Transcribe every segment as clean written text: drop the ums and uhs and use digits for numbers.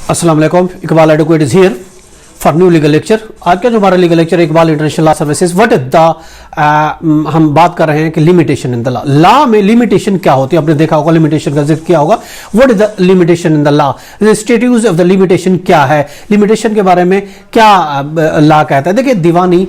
अस्सलाम वालेकुम, Iqbal advocate is here for new legal lecture. आज का जो हमारा लीगल लेक्चर है Iqbal international law services. What is the हम बात कर रहे हैं कि limitation in the law. Law में लिमिटेशन क्या होती है, आपने देखा होगा लिमिटेशन का जिक्र किया होगा। What is the limitation in the law, the statute of the limitation क्या है, लिमिटेशन के बारे में क्या लॉ कहता है। देखिए दीवानी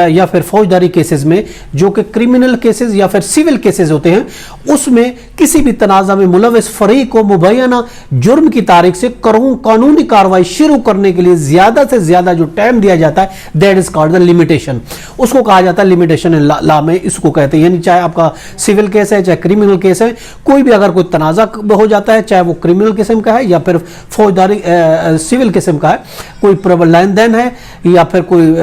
या फिर फौजदारी केसेस में जो कि क्रिमिनल केसेस या फिर सिविल केसेस होते हैं उसमें किसी भी तनाज़ा में मुलविस फरीक को मुबैना जुर्म की तारीख से कानूनी कार्रवाई शुरू करने के लिए ज्यादा से ज्यादा जो टाइम दिया जाता है that is called the limitation. उसको कहा जाता है लिमिटेशन इन लॉ में, इसको कहते हैं। यानी चाहे आपका सिविल केस है चाहे क्रिमिनल केस है, कोई भी अगर कोई तनाज़ा हो जाता है चाहे वो क्रिमिनल किस्म का है या फिर फौजदारी सिविल किस्म का है, कोई प्रबल लेन देन है या फिर कोई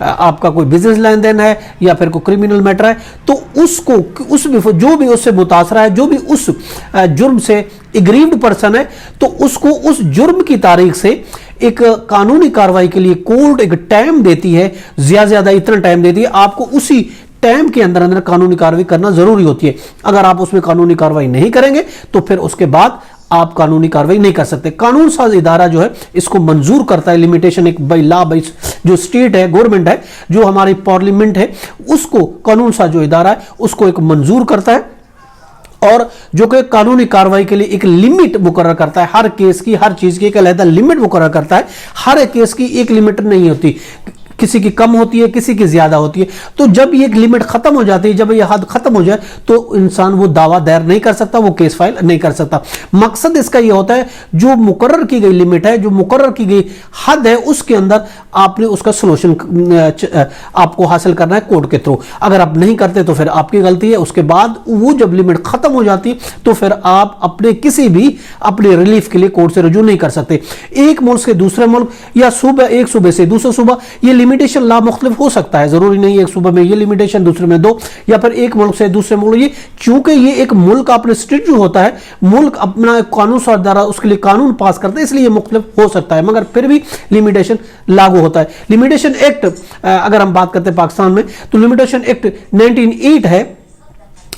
आपका कोई बिजनेस लेन देन है या फिर कोई क्रिमिनल मैटर है, तो उसको जो भी उससे मुतासरा है, जो भी उस जुर्म से एग्रीव्ड पर्सन है, तो उसको उस जुर्म की तारीख से एक कानूनी कार्रवाई के लिए कोर्ट एक टाइम देती है, ज्यादा इतना टाइम देती है, आपको उसी टाइम के अंदर अंदर कानूनी कार्रवाई करना जरूरी होती है। अगर आप उसमें कानूनी कार्रवाई नहीं करेंगे तो फिर उसके बाद आप कानूनी कार्रवाई नहीं कर सकते। कानून साज इदारा जो है इसको मंजूर करता है लिमिटेशन, एक बाई लॉ बाई जो स्टेट है, गवर्नमेंट है, जो हमारी पार्लियामेंट है, उसको कानून साज जो इदारा है उसको एक मंजूर करता है और जो कि कानूनी कार्रवाई के लिए एक लिमिट मुकर्रर करता है। हर केस की, हर चीज की एक अलग लिमिट मुकर्रर करता है। हर एक केस की एक लिमिट नहीं होती, किसी की कम होती है, किसी की ज्यादा होती है। तो जब ये लिमिट खत्म हो जाती है, जब ये हद खत्म हो जाए तो इंसान वो दावा दायर नहीं कर सकता, वो केस फाइल नहीं कर सकता। मकसद इसका ये होता है जो मुकर्रर की गई लिमिट है, जो मुकर्रर की गई हद है, उसके अंदर आपने उसका सोल्यूशन आपको हासिल करना है कोर्ट के थ्रू। अगर आप नहीं करते तो फिर आपकी गलती है। उसके बाद वो जब लिमिट खत्म हो जाती है तो फिर आप अपने किसी भी अपने रिलीफ के लिए कोर्ट से रुजू नहीं कर सकते। एक मुल्क से दूसरे मुल्क या सूबा, एक सूबे से दूसरे सूबा, ये लिमिटेशन लॉ मुख्तलिफ हो सकता है। जरूरी नहीं एक सूबे में ये लिमिटेशन, दूसरे में दो, या फिर एक मुल्क से दूसरे मुल्क। ये चूंकि ये एक मुल्क का अपने स्टेट जो होता है, मुल्क अपना कानून साज द्वारा उसके लिए कानून पास करता है, इसलिए ये मुख्तलिफ हो सकता है, मगर फिर भी लिमिटेशन लागू होता है। लिमिटेशन एक्ट अगर हम बात करते हैं पाकिस्तान में, तो लिमिटेशन एक्ट 1908 है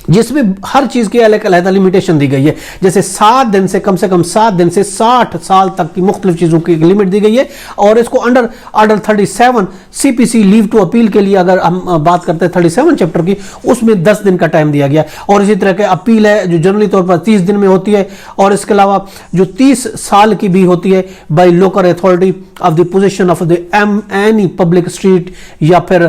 जिसमें हर चीज की अलग अलग लिमिटेशन दी गई है। जैसे 7 दिन से कम 7 दिन से 60 साल तक की मुख्तलिफ चीजों की लिमिट दी गई है। और इसको under article 37 CPC leave to appeal के लिए अगर हम बात करते हैं 37 चैप्टर की, उसमें 10 दिन का टाइम दिया गया। और इसी तरह के अपील है जो जनरली तौर पर 30 दिन में होती है। और इसके अलावा जो 30 साल की भी होती है by local authority of the position of the any public street या फिर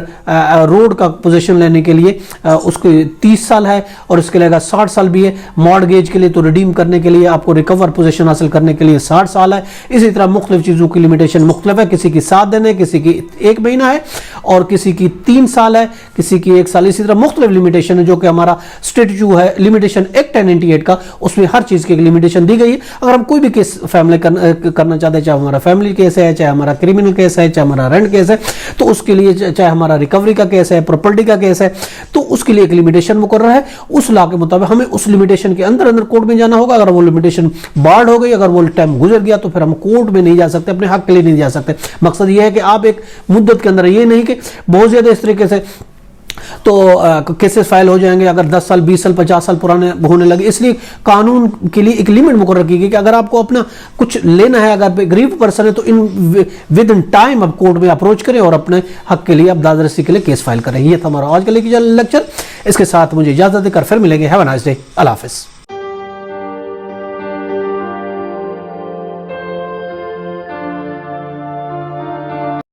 रोड का पोजीशन लेने के लिए उसको 30 साल है। और इसके लिए 60 साल भी है। मॉर्गेज के लिए तो रिडीम करने के लिए, आपको रिकवर पोजीशन हासिल करने के लिए 60 साल है। इसी तरह मुख्तलिफ चीजों की लिमिटेशन मुख्तलिफ है। किसी की 7 दिन है, किसी की 1 महीना है, और किसी की 3 साल है, किसी की 1 साल। इसी तरह मुख्तलिफ लिमिटेशन है जो कि हमारा स्टेट्यूट है लिमिटेशन एक्ट 1998 का, उसमें हर चीज की लिमिटेशन दी गई है। अगर हम कोई भी केस फैमिली करना चाहते हैं, चाहे हमारा फैमिली केस है, चाहे हमारा क्रिमिनल केस है, चाहे हमारा रेंट केस है, तो उसके लिए, चाहे हमारा रिकवरी का केस है, प्रॉपर्टी का केस है, तो उसके लिए एक लिमिटेशन मुकर्रर है। उस लॉ के मुताबिक हमें उस लिमिटेशन के अंदर अंदर कोर्ट में जाना होगा। अगर वो लिमिटेशन बार्ड हो गई, अगर वो टाइम गुजर गया, तो फिर हम कोर्ट में नहीं जा सकते, अपने हक के लिए नहीं जा सकते। मकसद ये है कि आप एक मुद्दत के अंदर, ये नहीं कि बहुत ज्यादा इस तरीके से तो केसेस फाइल हो जाएंगे अगर 10 साल 20 साल 50 साल पुराने होने लगे। इसलिए कानून के लिए एक लिमिट मुकर्रर की गई कि अगर आपको अपना कुछ लेना है, अगर गरीब पर्सन है, तो विद इन टाइम आप कोर्ट में अप्रोच करें और अपने हक के लिए, अब दादरसी के लिए केस फाइल करें। ये था हमारा आज का लेक्चर। इसके साथ मुझे इजाजत देकर फिर मिलेंगे। Have a nice day. Allah Hafiz.